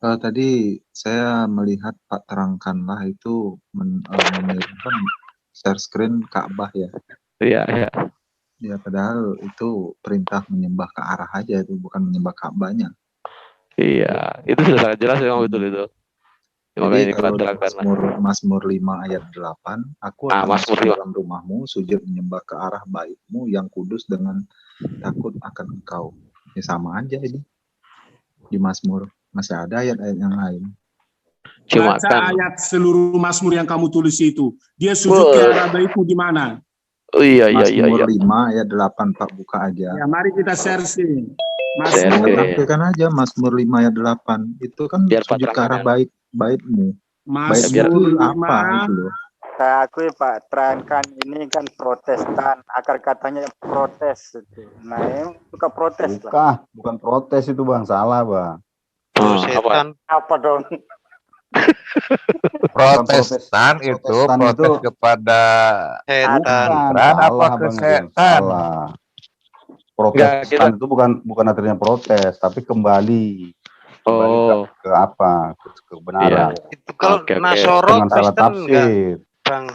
Tadi saya melihat Pak terangkanlah itu mengirimkan share screen Ka'bah ya. Iya, iya. Ya padahal itu perintah menyembah ke arah aja, itu bukan menyembah Ka'bahnya. Iya, itu sudah sangat jelas memang betul itu. Jadi Makanya ini kalau di diterangkan. Mazmur 5 ayat 8, aku akan masuk Mazmur 5. dalam rumahmu, sujud menyembah ke arah baitmu yang kudus dengan takut akan engkau. Ya sama aja ini. Di Mazmur masih ada ayat-ayat yang lain. Cuma Baca kan, ayat seluruh Mazmur yang kamu tulis itu. Dia sujud ke arah baitmu di mana? oh iya. Mazmur 5 ayat 8, Pak, buka aja. Ya, mari kita share sih. Saya Mazmur, tampilkan aja Mazmur 5 ayat 8. Itu kan biar sujud ke arah baitmu. Mazmur Apa 5. itu loh? Saya akui Pak, terangkan ini kan Protestan, akar katanya protes itu. Nah, ini suka protes lah. Bukan protes itu Bang, salah Bang. Setan. Apa dong? Protestan itu protes kepada Setan. apa ke setan? Salah. Protestan itu bukan artinya protes, tapi kembali ke apa? Ke kebenaran. Iya. Itu kalau Nasoro Kristen enggak, Bang.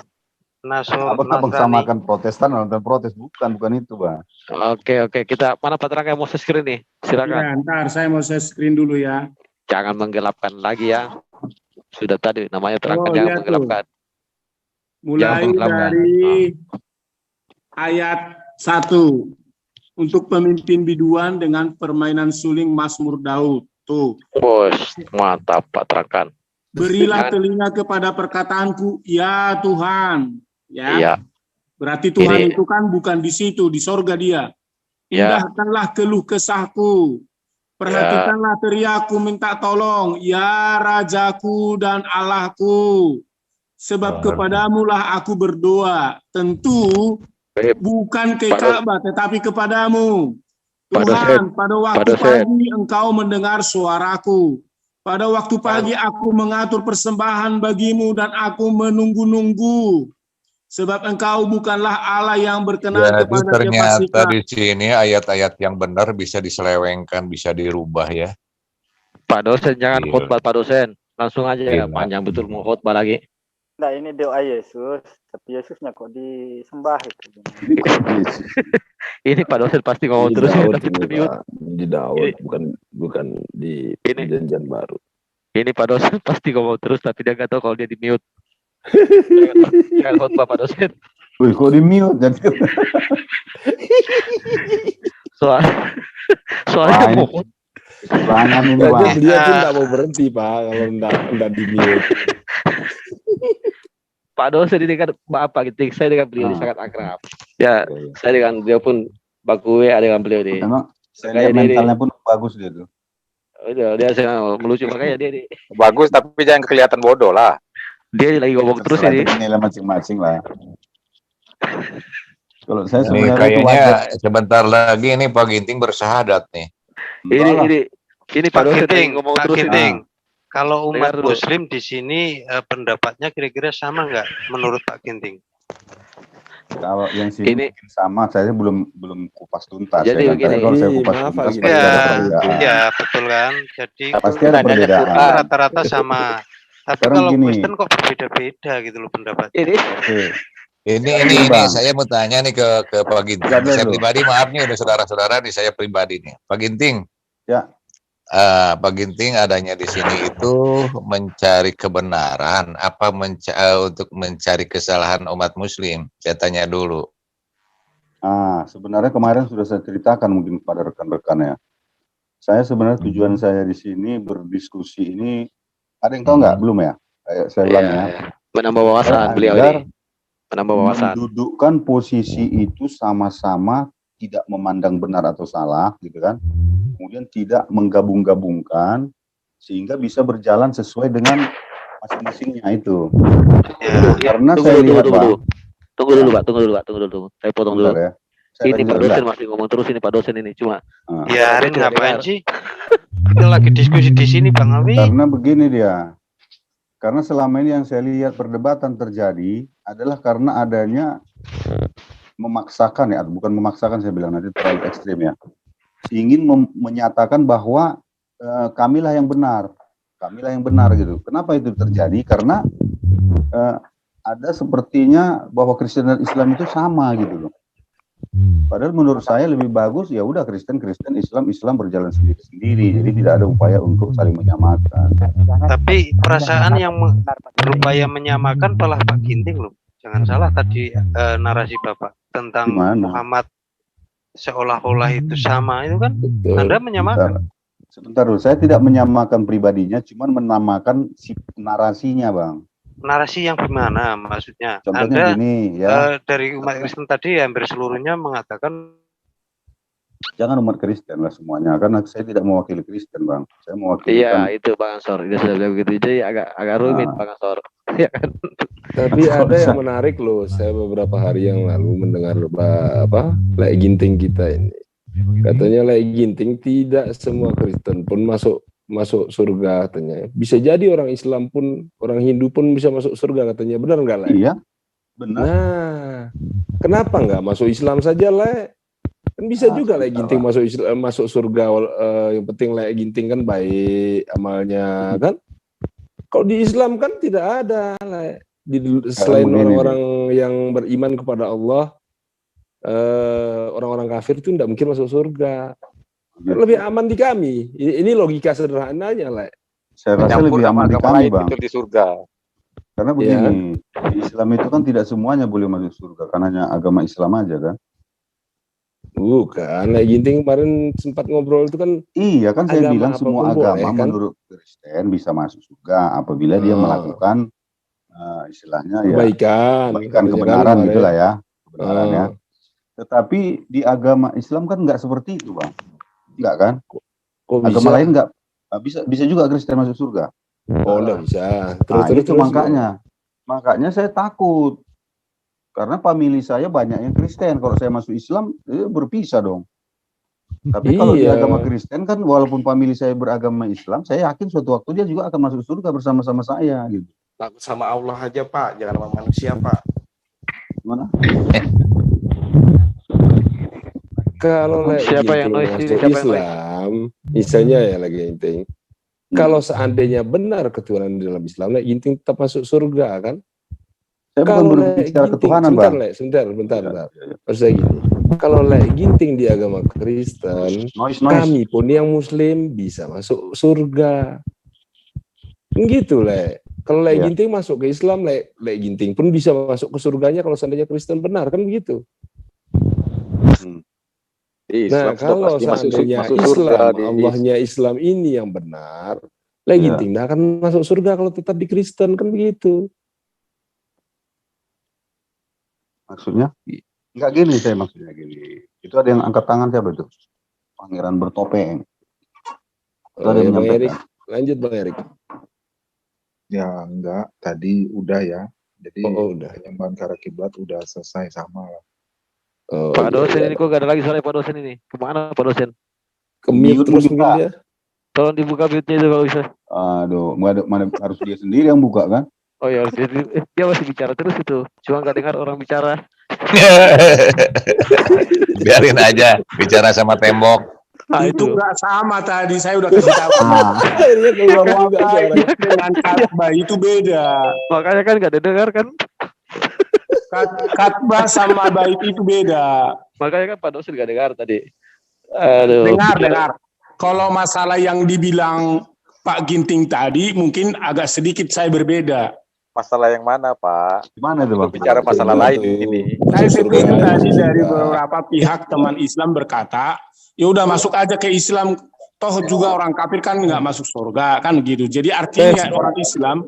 Nasoro. Abang samakan Protestan dan protes, bukan itu Bang. Oke, kita mana Pak Terangkan mau share screen nih? Silakan. Ya, ntar saya mau share screen dulu ya. Jangan menggelapkan lagi ya. Sudah tadi namanya terangkan, jangan menggelapkan. Mulai dari ayat 1. Untuk pemimpin biduan dengan permainan suling Mazmur Daud. Tuh. Bos, mantap Pak Terangkan. Berilah telinga kepada perkataanku, ya Tuhan. Ya. Iya. Berarti Tuhan itu kan bukan di situ, di sorga dia. Indahkanlah keluh kesahku. Perhatikanlah teriakku minta tolong, ya Rajaku dan Allahku. Sebab kepadamulah aku berdoa. Tentu bukan ke Ka'bah, tetapi kepadamu. Tuhan, pada waktu pagi engkau mendengar suaraku. Pada waktu pagi aku mengatur persembahan bagimu dan aku menunggu-nunggu. Sebab engkau bukanlah Allah yang berkenan kepada ternyata kefasikan. di sini ayat-ayat yang benar bisa diselewengkan, bisa dirubah ya. Pak dosen jangan khotbah Pak dosen. Langsung aja ya, panjang betul mau khotbah lagi. Nah, ini doa Yesus, tapi Yesusnya kok disembah itu. Ini Pak dosen pasti ngomong terus di Daud, bukan di perjanjian baru. Ini Pak dosen pasti ngomong terus tapi dia nggak tahu kalau dia di mute. Jangan khotbah Pak dosen. Wih, kok di mute jadi. Soalnya mau serangan ini Pak. Dia pun nggak mau berhenti Pak kalau nggak di mute. Pak dosen ini kan Bapak gitu, saya dengan beliau sangat akrab. Ya, saya dengan beliau pun baku ada dengan beliau nih. Memang saya mentalnya pun bagus dia tuh. Dia saya melucu makanya dia bagus tapi jangan kelihatan bodoh lah. Dia lagi ngomong terus ini. Nilai masing-masing lah. Kalau saya sebenarnya kayaknya sebentar lagi ini Pak Ginting bersyahadat nih. Ini Pak dosen ngomong terus ini. Kalau umat Muslim di sini pendapatnya kira-kira sama nggak menurut Pak Ginting? Kalau yang sini sama, saya belum kupas tuntas. Jadi begini, kalau saya kupas tuntas, ya betul kan. Jadi pasti ada perbedaan. Rata-rata sama. Tapi kalau Kristen kok berbeda-beda gitu loh pendapatnya. Ini saya mau tanya nih ke Pak Ginting. Saya pribadi maaf nih udah saudara-saudara nih saya pribadi nih. Pak Ginting. Ya. Pak Ginting adanya di sini itu mencari kebenaran apa untuk mencari kesalahan umat Muslim? Saya tanya dulu. Sebenarnya kemarin sudah saya ceritakan mungkin pada rekan-rekan ya. Saya sebenarnya tujuan saya di sini berdiskusi ini, ada yang tahu nggak? Belum ya? Saya ulang ya. Menambah wawasan beliau ini. Menambah wawasan. Mendudukkan posisi itu sama-sama tidak memandang benar atau salah, gitu kan? Kemudian tidak menggabung-gabungkan sehingga bisa berjalan sesuai dengan masing-masingnya itu. Karena saya lihat Pak. Tunggu dulu Pak. Saya potong dulu. Ya. Ini Pak dosen masih ngomong terus ini Pak dosen ini cuma. Ya, Arin ngapain sih? Kita lagi diskusi di sini Bang Awi. Karena begini dia. Karena selama ini yang saya lihat perdebatan terjadi adalah karena adanya memaksakan ya, bukan memaksakan saya bilang nanti terlalu ekstrim ya. Ingin menyatakan bahwa kamilah yang benar. kamilah yang benar gitu. Kenapa itu terjadi? Karena ada sepertinya bahwa Kristen dan Islam itu sama gitu loh. Padahal menurut saya lebih bagus ya udah Kristen, Islam berjalan sendiri-sendiri. Jadi tidak ada upaya untuk saling menyamakan. Tapi perasaan yang berupaya menyamakan malah Pak Ginting loh. Jangan salah tadi narasi Bapak tentang Muhammad seolah-olah itu sama, itu kan Anda menyamakan. Sebentar dulu, saya tidak menyamakan pribadinya, cuman menamakan si narasinya, Bang. Narasi yang gimana maksudnya? Contohnya Anda gini, ya. Dari umat Kristen tadi hampir seluruhnya mengatakan jangan umat Kristen lah semuanya, karena saya tidak mewakili Kristen, Bang. Saya mewakili. Iya, itu Bang Ansor. Dia sudah bilang begitu, jadi agak rumit Bang Ansor. Ya kan? Tapi ada yang menarik loh. Saya beberapa hari yang lalu mendengar Lek Ginting kita ini. Katanya Lek Ginting tidak semua Kristen pun masuk surga katanya. Bisa jadi orang Islam pun, orang Hindu pun bisa masuk surga katanya. Benar nggak, Lek? Iya, benar. Nah, kenapa nggak masuk Islam saja, Lek? Kan bisa juga Lek Ginting masuk surga. Yang penting Lek Ginting kan baik amalnya kan. Kalau di Islam kan tidak ada, Lek. Selain orang-orang yang beriman kepada Allah, orang-orang kafir itu tidak mungkin masuk surga. Lebih aman di kami. Ini logika sederhananya, Lek. Saya rasa lebih aman di kami, Bang. Di surga. Karena begini, di Islam itu kan tidak semuanya boleh masuk surga, karena hanya agama Islam aja kan. Bukan, Lek Ginting kemarin sempat ngobrol itu kan. Iya kan, saya bilang semua agama boleh, kan? menurut Kristen bisa masuk surga apabila dia melakukan istilahnya kebaikan kebenaran gitulah ya, kebenaran ya. Tetapi di agama Islam kan nggak seperti itu, Bang. Enggak kan? Kok agama bisa? Lain nggak bisa juga Kristen masuk surga. Oh, nggak bisa. Terus makanya saya takut. Karena famili saya banyak yang Kristen. Kalau saya masuk Islam, berpisah dong. Tapi kalau di agama Kristen kan, walaupun famili saya beragama Islam, saya yakin suatu waktu dia juga akan masuk surga bersama-sama saya gitu. Takut sama Allah aja, Pak, jangan sama manusia, Pak. Gimana? Kalau siapa yang masuk Islam, misalnya ya Lek Ginting. Kalau seandainya benar ketuhanan dalam Islam, Lek Ginting tetap masuk surga kan? Saya bukan berbicara ketuhanan, Bang. Sebentar. Harus gini. Kalau Lek Ginting di agama Kristen, kami pun yang Muslim bisa masuk surga. Gitu, Lek. Kalau Lek Ginting masuk ke Islam, Lek Ginting pun bisa masuk ke surganya kalau seandainya Kristen benar, kan begitu. Nah, kalau seandainya Islam, Allahnya Islam ini yang benar, Lek Ginting tidak akan masuk surga kalau tetap di Kristen, kan begitu. Maksudnya? Enggak gini, saya maksudnya gini. Itu ada yang angkat tangan siapa tuh? Pangeran bertopeng. Itu ada yang Bang Erik. Lanjut, Bang Erik. Ya enggak, tadi udah ya. Jadi udah. penyembahan ke arah kiblat udah selesai sama lah. Pak dosen ini kok gak ada lagi suara Pak dosen ini? Kemana Pak dosen? Ke-mute terus mungkin dia. Tolong dibuka mute-nya itu kalau bisa. Aduh, mana harus dia sendiri yang buka kan? Oh ya, dia masih bicara terus itu. Cuma gak dengar orang bicara. Biarin aja, bicara sama tembok. Nah, itu nggak sama tadi, saya udah kasih tahu. Dengan Katbah itu beda. Makanya kan nggak didengar kan? Katbah sama bait itu beda. Makanya kan Pak dosen nggak dengar tadi. Dengar. Kalau masalah yang dibilang Pak Ginting tadi, mungkin agak sedikit saya berbeda. Masalah yang mana, Pak? Gimana itu, Bang? Bicara masalah lain ini. Saya setuju tadi dari beberapa pihak teman Islam berkata, ya udah masuk aja ke Islam, toh juga orang kafir kan nggak masuk surga kan gitu. Jadi artinya orang Islam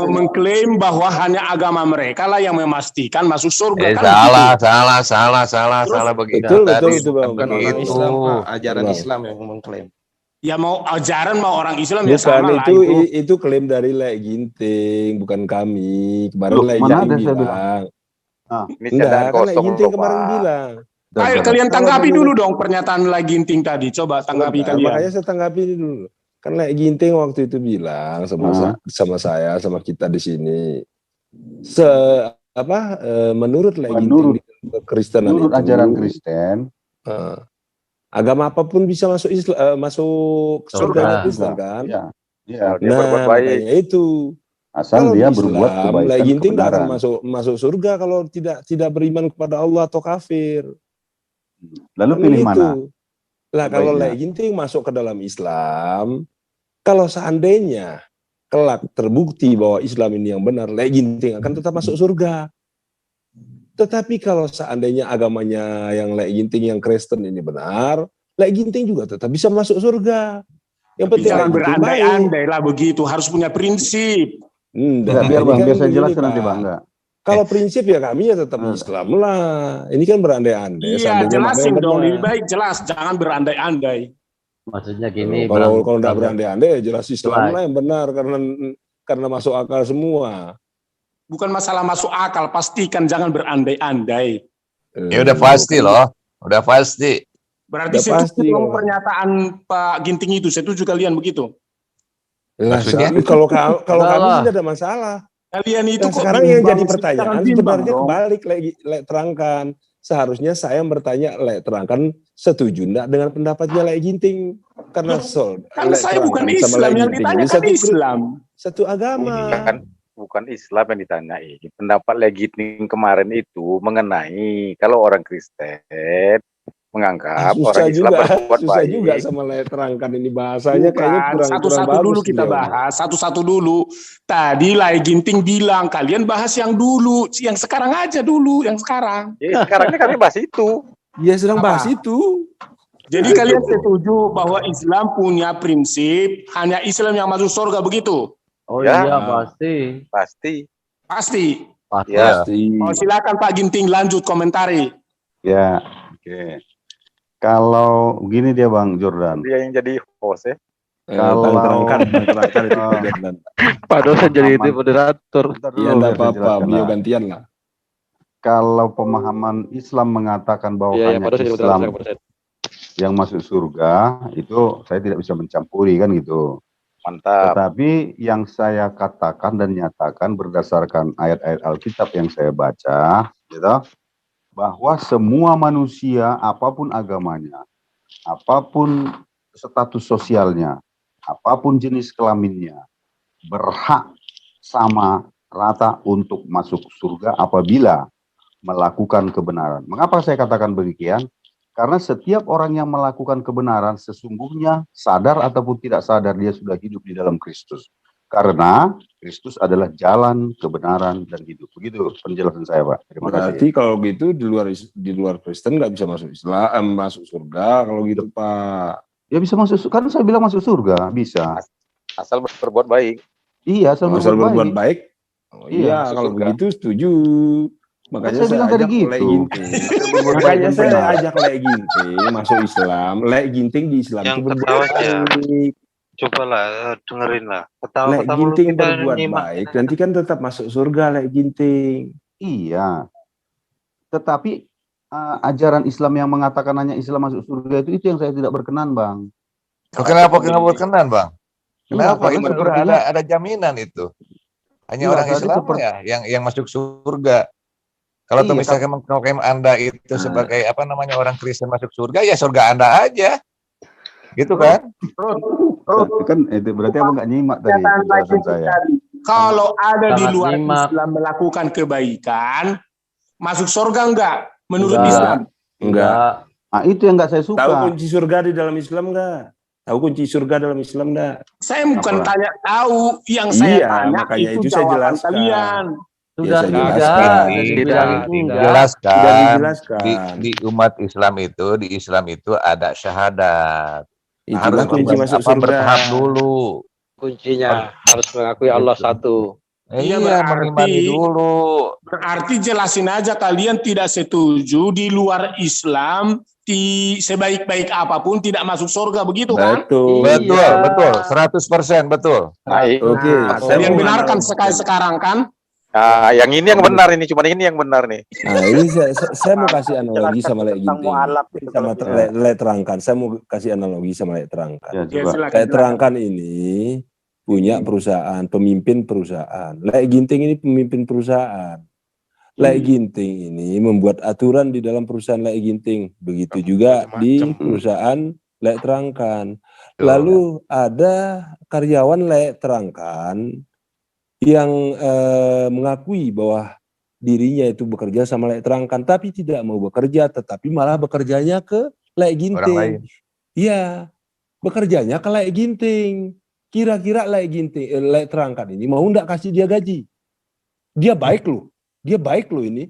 mengklaim bahwa hanya agama mereka lah yang memastikan masuk surga. Kan salah begitu. Betul, Bang. Bukan orang Islam, Pak. Ajaran Islam yang mengklaim. Ya mau ajaran mau orang Islam ya sama lah itu klaim dari Lek Ginting, bukan kami. Kemarin Lek Ginting bilang. Enggak, kan Lek Ginting kemarin bilang. Ayo kalian tanggapi dulu dong pernyataan Lek Ginting tadi. Coba tanggapi kalian. Makanya saya tanggapi dulu. Kan Lek Ginting waktu itu bilang sama saya, sama kita di sini. Menurut Lek Ginting Kristenan menurut ajaran Kristen, agama apapun bisa masuk surga Kristen kan? Ya. Dia berbuat baik. Makanya itu. Asal Kalau dia di berbuat Islam, kebaikan, Lek Ginting nggak akan kebenaran. masuk surga kalau tidak beriman kepada Allah atau kafir. Lalu Kan pilih begitu. mana? Lah kalau Sebaiknya. Lek Ginting masuk ke dalam Islam, kalau seandainya kelak terbukti bahwa Islam ini yang benar, Lek Ginting akan tetap masuk surga. Tetapi kalau seandainya agamanya yang Lek Ginting yang Kristen ini benar, Lek Ginting juga tetap bisa masuk surga. Yang Tapi penting jangan Lek Ginting baik. berandai-andai lah begitu, harus punya prinsip. Enggak, biar ini Bang, kan biar saya begini, jelaskan nanti Pak. Bang. Enggak. Kalau prinsip ya kami ya tetap Islam lah. Ini kan berandai-andai. Iya, Seandainya mana jelasin yang dong, benar. lebih baik jelas, jangan berandai-andai. Maksudnya gini, Kalau nggak berandai-andai ya jelas Islam Baik. lah yang benar karena masuk akal semua. Bukan masalah masuk akal, pastikan jangan berandai-andai. Ya udah pasti loh, udah pasti. Berarti Udah setuju pasti dong loh. pernyataan Pak Ginting itu, setuju kalian begitu? Lah, Maksudnya? kalau kami Enggak lah. sih tidak ada masalah. Kalian itu Nah, kok sekarang yang bimbang jadi sih? pertanyaan Jangan bimbang sebenarnya dong. kebalik, Lek terangkan. Seharusnya saya bertanya, Lek terangkan setuju enggak dengan pendapatnya Lek Ginting? Karena Kan Lek saya bukan terangkan sama Islam, Lek yang Ginting ditanya ini kan Islam. satu agama. Bukan Islam yang ditanyai. Pendapat Legiting kemarin itu mengenai kalau orang Kristen menganggap orang Islam berbuat susah baik. juga sama Lek terangkan ini bahasanya kayaknya Bukan, kurang satu-satu bagus dulu kita beliau. bahas, satu-satu dulu. Tadi Lai Ginting bilang, kalian bahas yang dulu, yang sekarang aja dulu, yang sekarang. Ya, sekarang ini kami bahas itu. Ya sedang bahas Apa? itu. Jadi kalian setuju bahwa Islam punya prinsip, hanya Islam yang masuk surga, begitu? Oh Ya. iya pasti. Pasti. Pasti. Pasti. Ya. Oh, silakan Pak Ginting lanjut komentari. Ya, oke. Kalau gini dia Bang Jordan. Dia yang jadi host ya. Kalau terangkan itu Jordan. Pak dosen jadi itu moderator. Iya enggak apa-apa, beliau gantian lah. Kalau pemahaman Islam mengatakan bahwa Iya, hanya Pak dosen jadi Islam moderator. yang masuk surga, itu saya tidak bisa mencampuri kan gitu. Mantap. Tetapi yang saya katakan dan nyatakan berdasarkan ayat-ayat Alkitab yang saya baca, gitu, bahwa semua manusia, apapun agamanya, apapun status sosialnya, apapun jenis kelaminnya, berhak sama rata untuk masuk surga apabila melakukan kebenaran. Mengapa saya katakan demikian? Karena setiap orang yang melakukan kebenaran sesungguhnya sadar ataupun tidak sadar dia sudah hidup di dalam Kristus. Karena Kristus adalah jalan, kebenaran, dan hidup. Begitu penjelasan saya, Pak. Terima Berarti kasih. kalau gitu di luar Kristen nggak bisa masuk Islam, masuk surga kalau gitu Pak. Ya bisa masuk, kan saya bilang masuk surga, bisa. Asal berbuat baik. Iya, asal Asal berbuat berbuat baik. baik. Oh, Iya, iya, masuk kalau surga. begitu setuju. Makanya Saya bilang tadi ajak gitu. Lek Ginting. Berbuat baik Makanya dan saya benar. ajak Lek Ginting masuk Islam. Lek Ginting di Islam Yang itu berbuat ketawanya. baik. Cobalah dengerin lah. Lek Ketawa-ketawa lu Ginting kita berbuat nyimak. baik, nanti kan tetap masuk surga Lek Ginting. Iya. Tetapi ajaran Islam yang mengatakan hanya Islam masuk surga itu yang saya tidak berkenan, Bang. Oh, kenapa berkenan, Bang? Iya, Kenapa? karena Itu sepertinya ada jaminan itu. Hanya Iya, orang tadi Islam seperti- ya yang masuk surga. Kalau tuh Iya, misalkan mengklaim Anda itu sebagai apa namanya orang Kristen masuk surga, ya surga Anda aja. Gitu kan? kan itu berarti abang nggak nyimak tadi penjelasan saya. Kalau ada di Sangat luar nyimak. Islam melakukan kebaikan, masuk surga enggak? Menurut Enggak. Islam? Enggak. Nah, itu yang nggak saya suka. Tahu kunci surga di dalam Islam enggak? Tahu kunci surga dalam Islam enggak? Saya bukan Apa? tanya tahu, yang saya Iya, tanya makanya itu itu saya jawaban jelaskan. kalian. Sudah saya tidak, jelaskan. sudah Tidak, dibilang enggak. Sudah Dijelaskan dijelaskan. di umat Islam itu ada syahadat. Itulah Harus kunci masuk surga. bertahap dulu. Kuncinya harus mengakui Allah satu. Iya, Iya, berarti- mengimani dulu. Berarti jelasin aja kalian tidak setuju di luar Islam sebaik-baik apapun tidak masuk surga, begitu kan? Betul. Betul, betul. 100% betul. Nah, Oke. saya Kalian mau benarkan menganalogkan. sekarang kan? yang ini yang benar ini, cuma ini yang benar nih. Nah, ini saya mau kasih analogi sama Lek tentang Ginting. mualaf itu Sama kalau Lek terangkan. Saya mau kasih analogi sama Lek terangkan. Ya, Ya, coba. silakan, Lek silakan. terangkan ini punya perusahaan, pemimpin perusahaan. Lek Ginting ini pemimpin perusahaan. Lek Ginting ini membuat aturan di dalam perusahaan Lek Ginting. Begitu juga di perusahaan Lek terangkan. Lalu ada karyawan terangkan yang mengakui bahwa dirinya itu bekerja sama terangkan, tapi tidak mau bekerja, tetapi malah bekerjanya ke ginting. Iya, bekerjanya ke ginting. Kira-kira ginting, terangkan ini mau nggak kasih dia gaji? Dia baik loh, ini.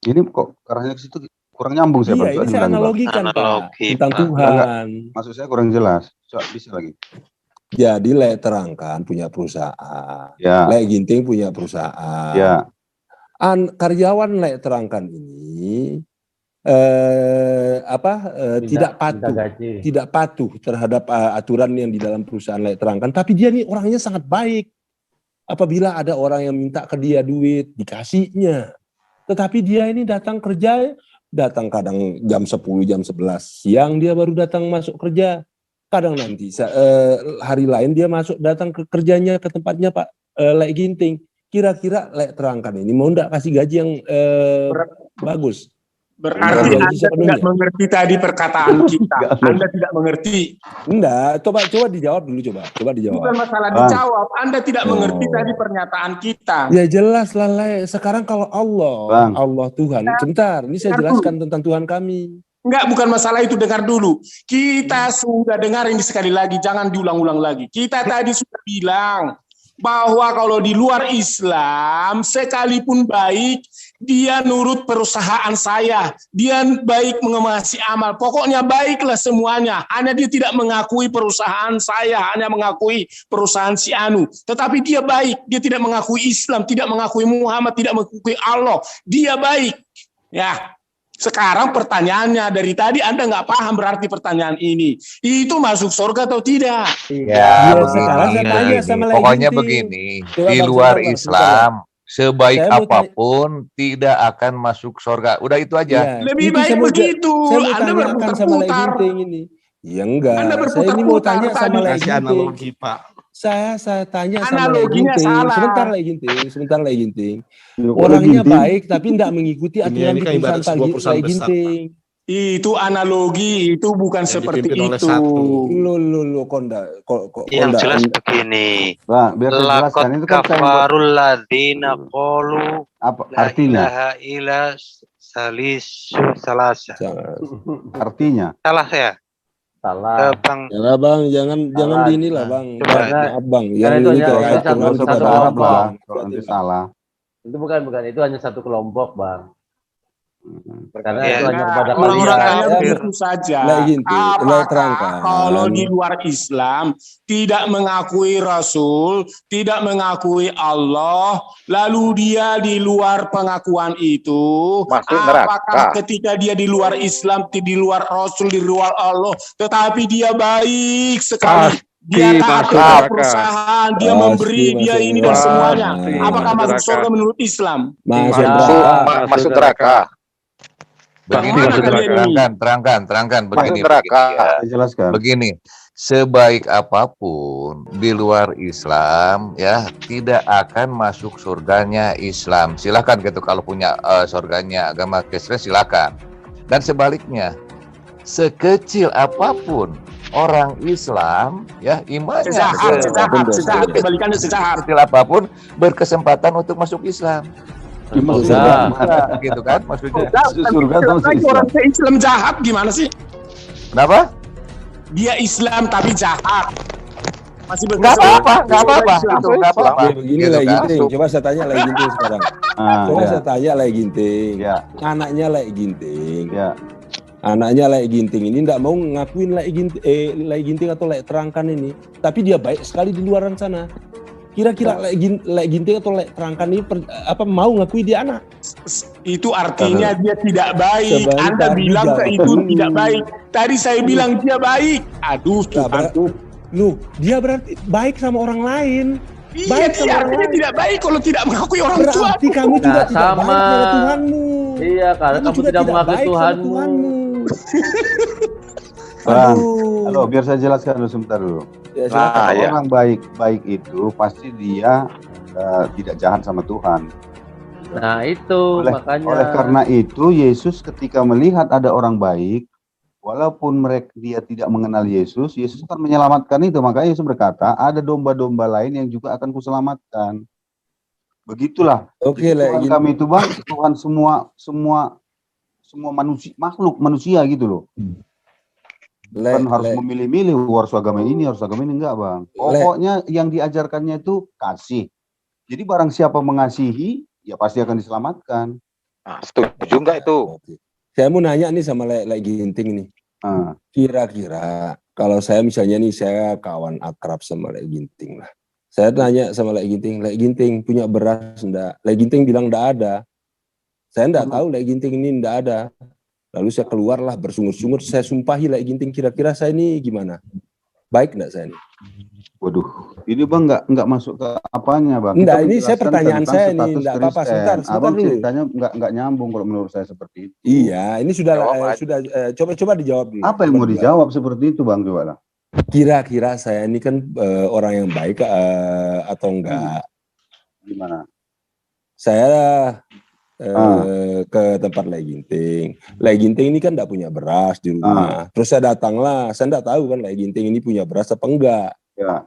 Ini kok arahnya ke situ kurang nyambung sih. Iya, ini saya analogikan Pak, tentang Tuhan. Maksud saya kurang jelas. Coba bisa lagi. Jadi terangkan punya perusahaan, ginting punya perusahaan. Ya. Karyawan terangkan ini tidak patuh terhadap aturan yang di dalam perusahaan terangkan. Tapi dia nih orangnya sangat baik. Apabila ada orang yang minta ke dia duit, dikasihnya. Tetapi dia ini datang kerja, datang kadang jam 10, jam 11 siang dia baru datang masuk kerja. Kadang nanti hari lain dia datang ke kerjanya ke tempatnya Pak ginting. Kira-kira terangkan ini mau nggak kasih gaji yang bagus? Berarti Anda tidak mengerti tadi perkataan kita. Anda tidak mengerti. Enggak, coba dijawab dulu, coba dijawab. Bukan masalah dijawab, Anda tidak mengerti tadi pernyataan kita. Ya jelas lah, sekarang kalau Allah Tuhan, sebentar, ini saya jelaskan tentang Tuhan kami. Enggak, bukan masalah itu, dengar dulu. Kita sudah dengar ini sekali lagi, jangan diulang-ulang lagi. Kita tadi sudah bilang bahwa kalau di luar Islam, sekalipun baik, dia nurut perusahaan saya, dia baik mengemasi amal, pokoknya baiklah semuanya. Hanya dia tidak mengakui perusahaan saya, hanya mengakui perusahaan si Anu. Tetapi dia baik, dia tidak mengakui Islam, tidak mengakui Muhammad, tidak mengakui Allah. Dia baik. Ya. Sekarang pertanyaannya, dari tadi Anda nggak paham berarti pertanyaan ini. Itu masuk surga atau tidak? Ya, pokoknya begini, di luar Islam, sebaik apapun tidak akan masuk surga. Udah itu aja. Lebih baik begitu. Anda berputar-putar. Ya enggak. Saya ini mau tanya sama analogi Pak. Saya tanya sama analoginya salah. Sebentar ginting. Orangnya baik tapi tidak mengikuti aturan di perusahaan ginting. Itu analogi, itu bukan yang seperti itu. Lo yang jelas begini. Bang, biar saya jelaskan itu kan kafarul ladzina qalu apa artinya? La ilaha salasa. Artinya? Salah saya. Salah. Bang, jangan di inilah Bang. Maaf Bang, yang ini terkait dengan satu Arab lah. Kalau nanti salah. Itu bukan, itu hanya satu kelompok Bang. Karena itu hanya kepada orang-orang begitu saja. Apakah kalau di luar Islam tidak mengakui Rasul, tidak mengakui Allah, lalu dia di luar pengakuan itu, apakah ketika dia di luar Islam, di luar Rasul, di luar Allah, tetapi dia baik sekali, dia taat perusahaan, dia memberi, dia ini dan semuanya, apakah masuk surga menurut Islam? Masuk neraka. Begini, terangkan begini. Begini, sebaik apapun di luar Islam ya tidak akan masuk surganya Islam. Silakan gitu kalau punya surganya agama Kristen silakan. Dan sebaliknya, sekecil apapun orang Islam ya imannya kebalikannya sejahat. Sekecil apapun berkesempatan untuk masuk Islam. Surga gitu kan maksudnya. Surga tapi orang Islam jahat gimana sih? Kenapa? Dia Islam tapi jahat. Masih nggak apa-apa. Begini lah ginting. Coba saya tanya lagi ginting sekarang. Saya tanya lagi ginting. Anaknya lagi ginting. Anaknya lagi ginting ini tidak mau ngakuin lagi ginting atau lagi terangkan ini. Tapi dia baik sekali di luaran sana. Kira-kira ginting atau terangkan ini mau ngakui dia anak? Itu artinya dia tidak baik. Anda bilang itu tidak baik. Tadi saya bilang dia baik. Aduh, Lu, dia berarti baik sama orang lain. Iya, dia artinya tidak baik kalau tidak mengakui orang tua. Berarti kamu juga tidak baik sama Tuhanmu. Iya, karena kamu tidak mengakui Tuhanmu. Bang, halo, biar saya jelaskan dulu sebentar dulu. Orang baik itu pasti dia tidak jahat sama Tuhan. Nah itu makanya. Oleh karena itu Yesus ketika melihat ada orang baik, walaupun dia tidak mengenal Yesus, Yesus akan menyelamatkan itu. Makanya Yesus berkata, ada domba-domba lain yang juga akan kuselamatkan. Begitulah. Oke, Tuhan kami itu Bang, Tuhan semua makhluk manusia gitu loh. Bukan harus memilih-milih, harus agama ini, harus agama ini, enggak Bang. Pokoknya yang diajarkannya itu kasih. Jadi barang siapa mengasihi, ya pasti akan diselamatkan. Nah, setuju enggak itu? Saya mau nanya nih sama Lek Ginting nih. Kira-kira kalau saya misalnya nih, saya kawan akrab sama Lek Ginting lah. Saya tanya sama Lek Ginting punya beras enggak? Lek Ginting bilang enggak ada. Saya enggak tahu Lek Ginting ini enggak ada. Lalu saya keluarlah bersungut-sungut, saya sumpahi Lek Ginting, kira-kira saya ini gimana? Baik enggak saya ini? Waduh, ini Bang enggak masuk ke apanya Bang? Enggak, ini saya pertanyaan saya ini, enggak apa-apa, sebentar Abang dulu. Ceritanya enggak nyambung kalau menurut saya seperti itu. Iya, ini sudah coba dijawab dulu. Apa yang mau dijawab seperti itu Bang, coba lah. Kira-kira saya ini kan orang yang baik atau enggak? Gimana? Saya ke tempat Lek Ginting. Lek Ginting ini kan enggak punya beras di rumah. Terus saya datanglah, saya enggak tahu kan Lek Ginting ini punya beras apa enggak. Ya.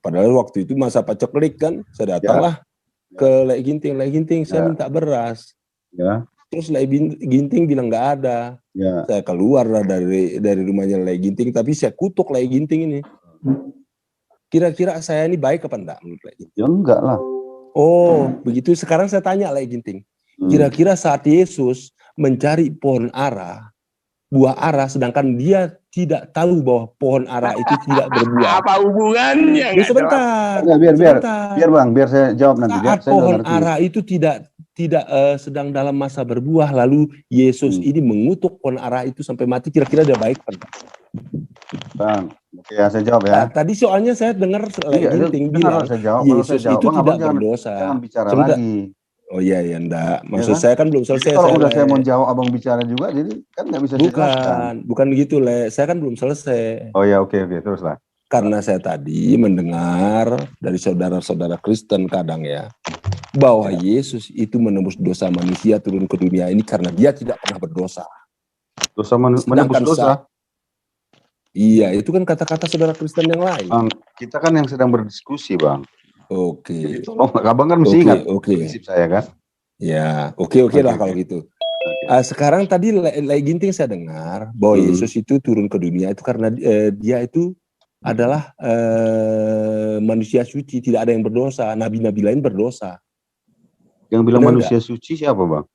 Padahal waktu itu masa paceklik kan, saya datanglah ke Lek Ginting, saya minta beras. Ya. Terus Lek Ginting bilang nggak ada. Ya. Saya keluar lah dari rumahnya Lek Ginting, tapi saya kutuk Lek Ginting ini. Kira-kira saya ini baik apa enggak menurut Lek Ginting? Ya enggak lah. Oh, begitu. Sekarang saya tanya Lek Ginting. Kira-kira saat Yesus mencari pohon ara, buah ara, sedangkan dia tidak tahu bahwa pohon ara itu tidak berbuah. Apa hubungannya? Ya, sebentar. Biar Bang, biar saya jawab nanti. Saat pohon ara itu tidak sedang dalam masa berbuah, lalu Yesus ini mengutuk pohon ara itu sampai mati, kira-kira dia baik apa enggak? Bang, oke ya saya jawab ya. Tadi soalnya saya dengar Lek Ginting bilang Yesus itu tidak berdosa. Jangan bicara lagi. Oh iya enggak. Maksud saya kan belum selesai. Kalau udah saya mau jawab abang bicara juga, jadi kan nggak bisa bukan gitu Lek. Saya kan belum selesai. Oh ya oke teruslah. Karena saya tadi mendengar dari saudara-saudara Kristen kadang ya, bahwa Yesus itu menembus dosa manusia turun ke dunia ini karena dia tidak pernah berdosa. Menembus dosa? Iya, itu kan kata-kata saudara Kristen yang lain. Kita kan yang sedang berdiskusi Bang. Oke. Abang kan mesti ingat prinsip saya kan. Ya, oke lah kalau gitu. Sekarang tadi Lek Ginting saya dengar bahwa Yesus itu turun ke dunia itu karena dia itu adalah manusia suci, tidak ada yang berdosa. Nabi-nabi lain berdosa. Yang bilang manusia suci siapa Bang?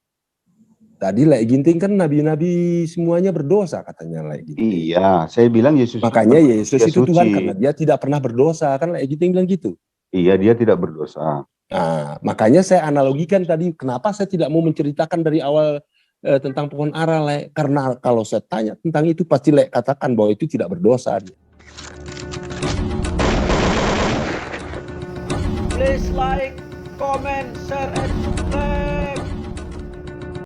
Tadi Lek Ginting kan nabi-nabi semuanya berdosa katanya Lek Ginting. Iya, saya bilang Yesus. Makanya Yesus itu suci. Tuhan karena dia tidak pernah berdosa kan Lek Ginting bilang gitu. Iya, dia tidak berdosa. Nah, makanya saya analogikan tadi kenapa saya tidak mau menceritakan dari awal tentang pohon ara Lek, karena kalau saya tanya tentang itu pasti Lek katakan bahwa itu tidak berdosa. Please like, comment, share, and subscribe.